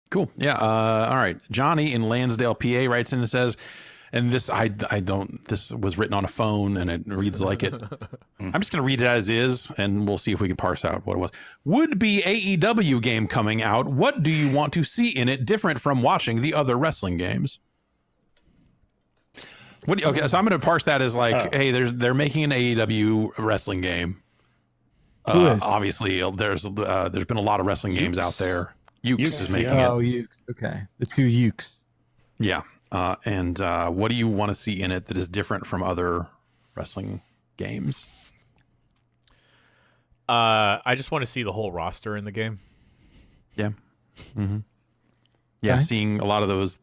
Cool. Yeah. All right. Johnny in Lansdale, PA writes in and says, and this I don't. This was written on a phone and it reads like it. I'm just gonna read it as is, and we'll see if we can parse out what it was. Would be AEW game coming out. What do you want to see in it different from watching the other wrestling games? Okay, so I'm gonna parse that as like, hey, they're making an AEW wrestling game. Obviously, there's been a lot of wrestling games out there. Ukes is making it. Oh, Ukes. Okay, the two Ukes. Yeah. And what do you want to see in it that is different from other wrestling games? I just want to see the whole roster in the game. Yeah. Mm-hmm. Yeah, okay. Seeing a lot of those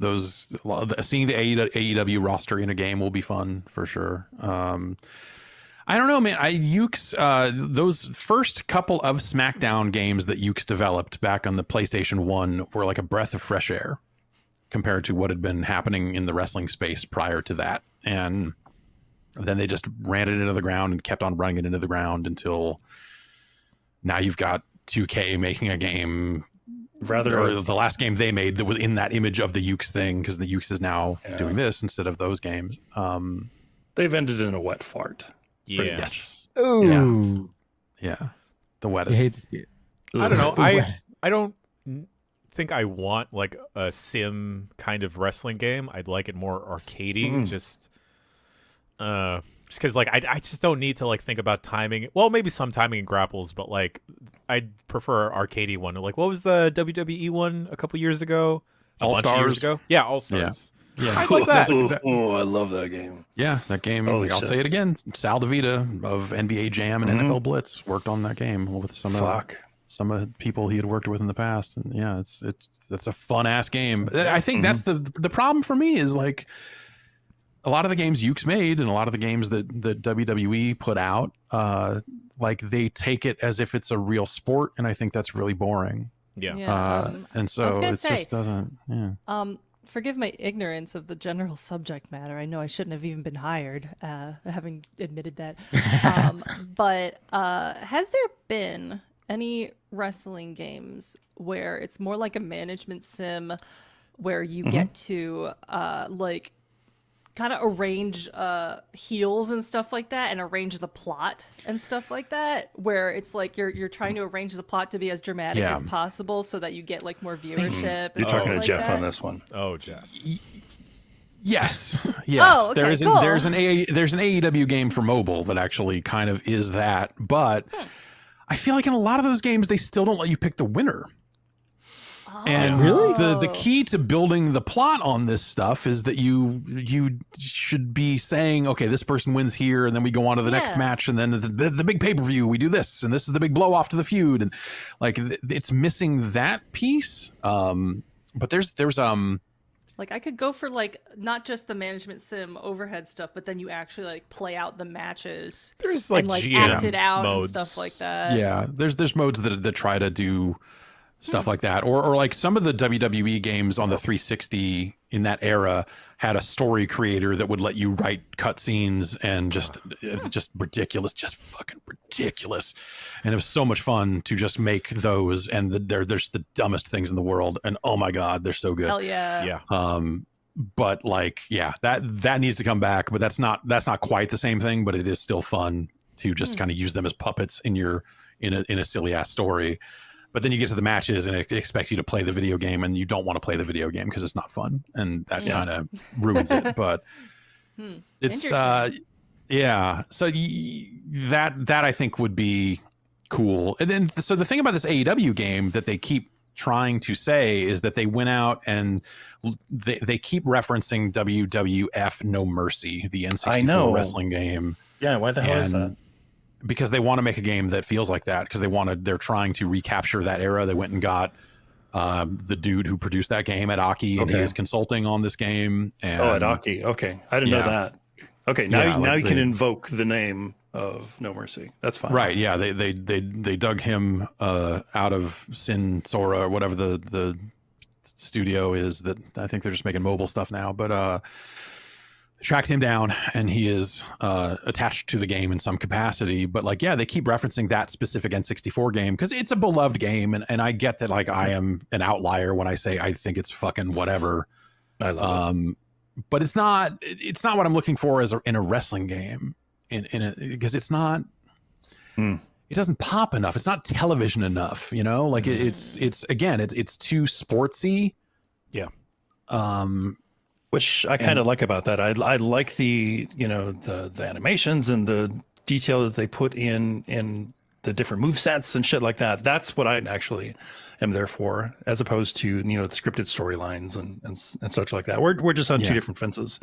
seeing the AEW roster in a game will be fun for sure. I don't know, man. Ukes, those first couple of SmackDown games that Ukes developed back on the PlayStation 1 were like a breath of fresh air compared to what had been happening in the wrestling space prior to that. And then they just ran it into the ground and kept on running it into the ground until now you've got 2K making a game, or the last game they made that was in that image of the Ukes thing, because the Ukes is now doing this instead of those games. They've ended in a wet fart. Yeah. Yes. Ooh. Yeah. The wettest. You hate to see it. I don't know. I don't think I want like a sim kind of wrestling game. I'd like it more arcadey, just because like I just don't need to like think about timing. Well, maybe some timing and grapples, but like I'd prefer arcadey one. Like what was the WWE one a couple years ago? All Stars. Years ago? Yeah, All Stars. Yeah. I like that. I love that game. Yeah, that game. I'll say it again. Sal DeVita of NBA Jam and NFL Blitz worked on that game with some of the people he had worked with in the past, and yeah, it's a fun ass game. I think that's the problem for me is like a lot of the games Ukes made and a lot of the games that WWE put out, like they take it as if it's a real sport, and I think that's really boring. Yeah. And so it just doesn't. Yeah. Forgive my ignorance of the general subject matter. I know I shouldn't have even been hired, having admitted that. But has there been any wrestling games where it's more like a management sim, where you get to like kind of arrange heels and stuff like that, and arrange the plot and stuff like that, where it's like you're trying to arrange the plot to be as dramatic as possible so that you get like more viewership? You're talking to like Jeff that on this one. Oh, Jess. Yes. Oh, okay, there's cool. there's an AEW game for mobile that actually kind of is that, but I feel like in a lot of those games they still don't let you pick the winner. And really, the key to building the plot on this stuff is that you should be saying, okay, this person wins here, and then we go on to the next match, and then the big pay-per-view, we do this, and this is the big blow off to the feud, and like it's missing that piece. But there's like I could go for like not just the management sim overhead stuff, but then you actually like play out the matches. There's like, and, GM act it out modes and stuff like that. Yeah, there's modes that try to do stuff like that, or like some of the WWE games on the 360 in that era had a story creator that would let you write cutscenes and just ridiculous, just fucking ridiculous. And it was so much fun to just make those, and they're the dumbest things in the world, and oh my god, they're so good. Hell yeah. But like, yeah, that needs to come back, but that's not quite the same thing, but it is still fun to just kind of use them as puppets in a silly ass story. But then you get to the matches and it expects you to play the video game, and you don't want to play the video game because it's not fun, and that kind of ruins it. But it's yeah. So that I think would be cool. And then so the thing about this AEW game that they keep trying to say is that they went out and they keep referencing WWF No Mercy, the N64 wrestling game. Yeah, why the hell is that? Because they want to make a game that feels like that, because they're trying to recapture that era. They went and got the dude who produced that game at Aki, and he is consulting on this game. And, at Aki. Okay. I didn't know that. Okay, now you can invoke the name of No Mercy. That's fine. Right, yeah. They dug him out of Sin Sora, or whatever the studio is that I think they're just making mobile stuff now. But tracked him down, and he is attached to the game in some capacity. But like, yeah, they keep referencing that specific N64 game because it's a beloved game, and I get that like I am an outlier when I say I think it's fucking whatever. I love it. But it's not what I'm looking for in a wrestling game, because it's not. It doesn't pop enough. It's not television enough, you know. Like it's too sportsy. Yeah. Which I kind of like about that. I like the the animations and the detail that they put in the different move sets and shit like that. That's what I actually am there for, as opposed to the scripted storylines and such like that. We're just on two different fences.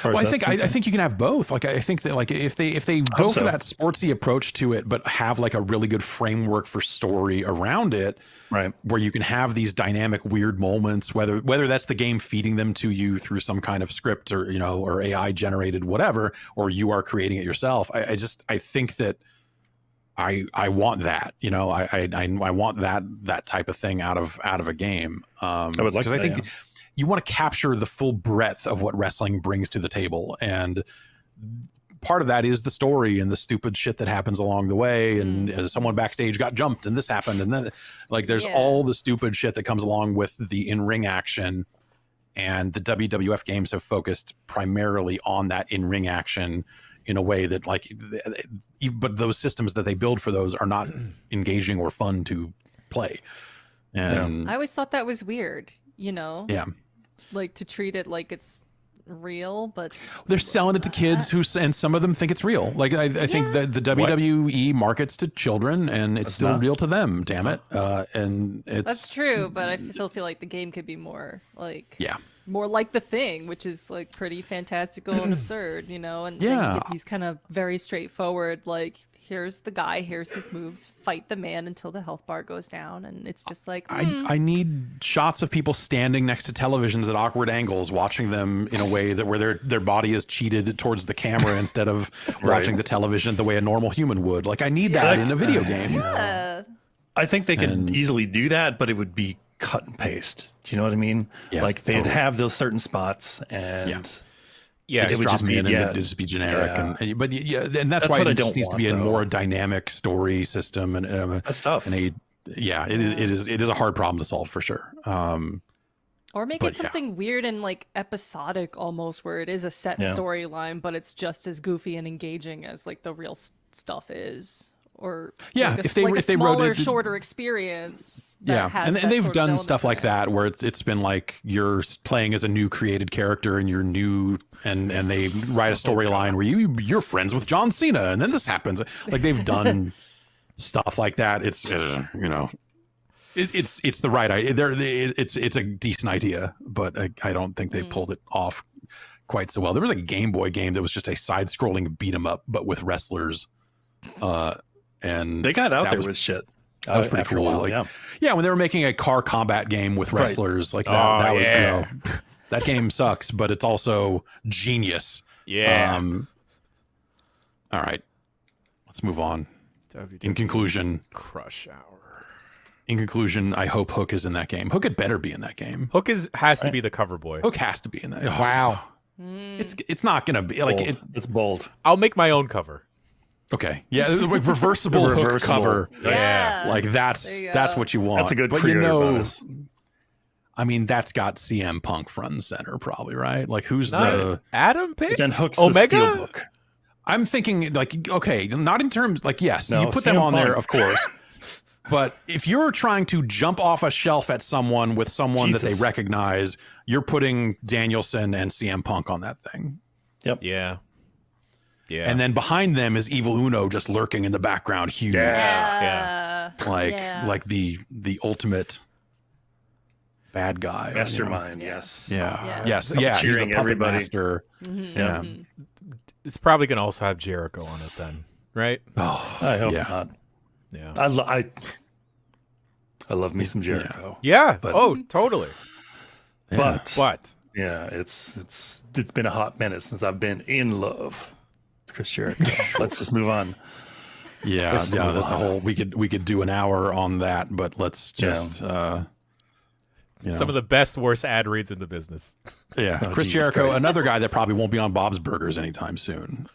Well, I think you can have both. Like I think that like if they go for that sportsy approach to it, but have like a really good framework for story around it, right? Where you can have these dynamic, weird moments, whether that's the game feeding them to you through some kind of script or or AI generated whatever, or you are creating it yourself. I think that I want that. I want that type of thing out of a game. I would like, because I think. You want to capture the full breadth of what wrestling brings to the table. And part of that is the story and the stupid shit that happens along the way. And someone backstage got jumped and this happened. And then like, there's all the stupid shit that comes along with the in-ring action. And the WWF games have focused primarily on that in-ring action in a way that but those systems that they build for those are not engaging or fun to play. And I always thought that was weird, Yeah. Like to treat it like it's real, but they're selling it to kids and some of them think it's real. Like I think that the WWE markets to children, and it's still real to them. Damn it! And that's true, but I still feel like the game could be more like more like The Thing, which is like pretty fantastical and absurd, and you get these kind of very straightforward, like here's the guy, here's his moves, fight the man until the health bar goes down, and it's just like I need shots of people standing next to televisions at awkward angles, watching them in a way that where their body is cheated towards the camera instead of watching the television the way a normal human would. Like I need that in a video game. Yeah. I think they could easily do that, but it would be cut and paste. Do you know what I mean? Yeah, like they'd have those certain spots and it would just be it'd just be generic, and that's why it just needs to be a more dynamic story system, and that's tough. And it is a hard problem to solve for sure. Or make it something weird and like episodic almost, where it is a set storyline, but it's just as goofy and engaging as like the real stuff is. Or like a smaller, shorter experience. And they've done stuff like that where it's been like you're playing as a new created character and you're new, and they write a storyline where you're friends with John Cena, and then this happens. Like they've done stuff like that. It's it's the right idea. It's a decent idea, but I don't think they pulled it off quite so well. There was a Game Boy game that was just a side-scrolling beat 'em up, but with wrestlers. And they got out there with shit. That was pretty cool. When they were making a car combat game with wrestlers, like that was that game sucks, but it's also genius. Yeah. All right, let's move on. In conclusion, Crush Hour. In conclusion, I hope Hook is in that game. Hook had better be in that game. Hook has to be the cover boy. Hook has to be in that. Wow. It's not gonna be like it's bold. I'll make my own cover. Okay. Yeah, reversible Hook cover. Yeah. Like that's what you want. That's a good pre-order bonus. I mean, that's got CM Punk front and center, probably, right? Like, who's Adam Page? Then Hook's Omega? the Steelbook. I'm thinking, like, okay, not in terms, like, yes, No, you put CM them on Punk. there, of course. But if you're trying to jump off a shelf at someone with someone that they recognize, you're putting Danielson and CM Punk on that thing. Yep. Yeah. Yeah. And then behind them is Evil Uno just lurking in the background, huge. Yeah. Like the ultimate bad guy. Mastermind, yes. Yes. Yeah. He's the Cheering puppet everybody. master. Yeah. It's probably going to also have Jericho on it then, right? Oh, I hope not. Yeah. I love me some Jericho. Yeah. But- totally. But yeah, it's been a hot minute since I've been in love with Chris Jericho. Let's just move on. That's a whole we could do an hour on that, but let's just You know? Some of the best, worst ad reads in the business. Yeah, Oh, Chris Jesus Jericho, Christ. another guy that probably won't be on Bob's Burgers anytime soon.